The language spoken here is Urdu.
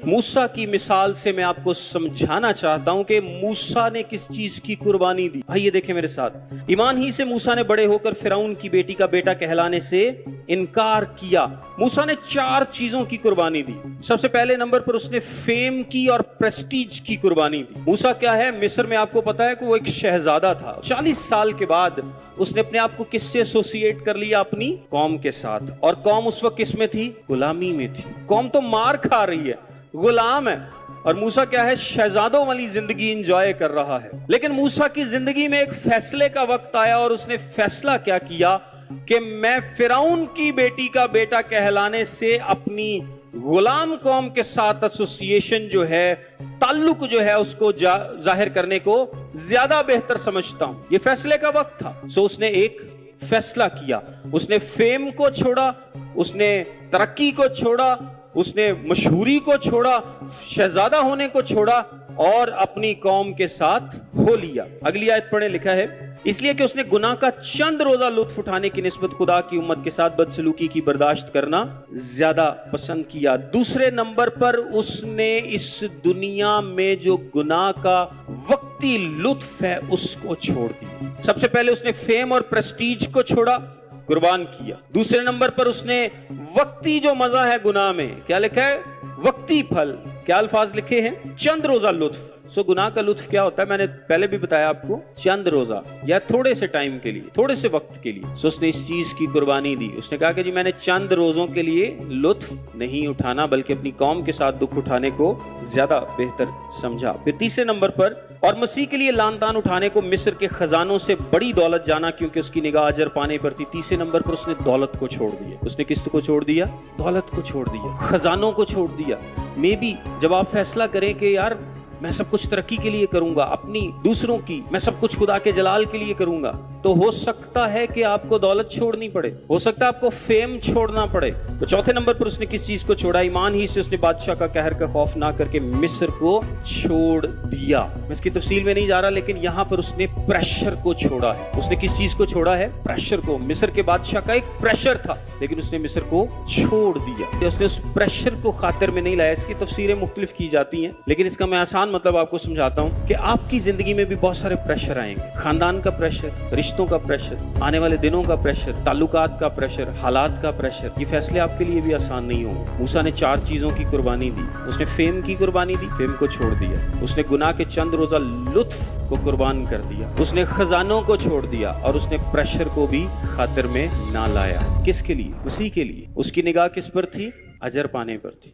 موسیٰ کی مثال سے میں آپ کو سمجھانا چاہتا ہوں کہ موسیٰ نے کس چیز کی قربانی دی. آئیے دیکھیں میرے ساتھ. ایمان ہی سے موسیٰ نے بڑے ہو کر فرعون کی بیٹی کا بیٹا کہلانے سے انکار کیا. موسیٰ نے 4 چیزوں کی قربانی دی. سب سے پہلے نمبر پر اس نے فیم کی اور پریسٹیج کی قربانی دی. موسیٰ کیا ہے؟ مصر میں آپ کو پتا ہے کہ وہ ایک شہزادہ تھا. 40 سال کے بعد اس نے اپنے آپ کو کس سے ایسوسیٹ کر لیا؟ اپنی قوم کے ساتھ. اور قوم اس وقت کس میں تھی؟ غلامی میں تھی. قوم تو مار کھا رہی ہے، غلام ہے، اور موسیٰ کیا ہے؟ شہزادوں والی زندگی انجوائے کر رہا ہے. لیکن موسیٰ کی زندگی میں ایک فیصلے کا وقت آیا اور اس نے فیصلہ کیا کیا کہ میں فرعون کی بیٹی کا بیٹا کہلانے سے اپنی غلام قوم کے ساتھ ایسوسیشن جو ہے، تعلق جو ہے، اس کو ظاہر کرنے کو زیادہ بہتر سمجھتا ہوں. یہ فیصلے کا وقت تھا. سو اس نے ایک فیصلہ کیا. اس نے فیم کو چھوڑا، اس نے ترقی کو چھوڑا، اس نے مشہوری کو چھوڑا، شہزادہ ہونے کو چھوڑا اور اپنی قوم کے ساتھ ہو لیا. اگلی آیت پڑھیں. لکھا ہے اس لیے کہ اس نے گناہ کا چند روزہ لطف اٹھانے کی نسبت خدا کی امت کے ساتھ بدسلوکی کی برداشت کرنا زیادہ پسند کیا. دوسرے نمبر پر اس نے اس دنیا میں جو گناہ کا وقتی لطف ہے اس کو چھوڑ دیا. سب سے پہلے اس نے فیم اور پریسٹیج کو چھوڑا، قربان کیا. دوسرے نمبر پر اس نے وقتی جو مزہ ہے گناہ میں، کیا لکھا ہے؟ وقتی پھل. کیا الفاظ لکھے ہیں؟ چند روزہ لطف. سو گناہ کا لطف کیا ہوتا ہے؟ میں نے پہلے بھی بتایا آپ کو، چند روزہ یا تھوڑے سے ٹائم کے لیے، تھوڑے سے وقت کے لیے. سو اس نے اس چیز کی قربانی دی. اس نے کہا کہ جی میں نے چند روزوں کے لیے لطف نہیں اٹھانا بلکہ اپنی قوم کے ساتھ دکھ اٹھانے کو زیادہ بہتر سمجھا. پھر تیسرے نمبر پر اور مسیح کے لیے لان تان اٹھانے کو مصر کے خزانوں سے بڑی دولت جانا کیونکہ اس کی نگاہ اجر پانے پر تھی. تیسرے نمبر پر اس نے دولت کو چھوڑ دیا. اس نے کس کو چھوڑ دیا؟ دولت کو چھوڑ دیا، خزانوں کو چھوڑ دیا. میں بھی جب آپ فیصلہ کریں کہ یار میں سب کچھ ترقی کے لیے کروں گا، اپنی دوسروں کی، میں سب کچھ خدا کے جلال کے لیے کروں گا، تو ہو سکتا ہے کہ آپ کو دولت چھوڑنی پڑے، ہو سکتا ہے آپ کو فیم چھوڑنا پڑے. تو چوتھے نمبر پر اس نے کس چیز کو چھوڑا؟ ایمان ہی سے اس نے بادشاہ کا قہر کا خوف نہ کر کے مصر کو چھوڑ دیا. میں اس کی تفصیل میں نہیں جا رہا، لیکن یہاں پر اس نے پریشر کو چھوڑا ہے. اس نے کس چیز کو چھوڑا ہے؟ پریشر کو. مصر کے بادشاہ کا ایک پریشر تھا لیکن اس نے مصر کو چھوڑ دیا. اس نے اس پریشر کو خاطر میں نہیں لایا. اس کی تفسیریں مختلف کی جاتی ہیں لیکن اس کا میں آسان مطلب آپ کو سمجھاتا ہوں کہ آپ کی زندگی میں بھی بہت سارے پریشر آئیں گے. خاندان کا پریشر، رشتوں کا پریشر، آنے والے دنوں کا پریشر، تعلقات کا پریشر، حالات کا پریشر. یہ فیصلے آپ کے لیے بھی آسان نہیں ہوں گے. موسیٰ نے 4 چیزوں کی قربانی دی. اس نے فیم کی قربانی دی، فیم کو چھوڑ دیا. اس نے گناہ کے چند روزہ لطف کو قربان کر دیا. اس نے خزانوں کو چھوڑ دیا اور اس نے پریشر کو بھی خاطر میں نہ لایا. کس کے لیے؟ مسیح کے لیے. اس کی نگاہ کس پر تھی؟ اجر پانے پر تھی.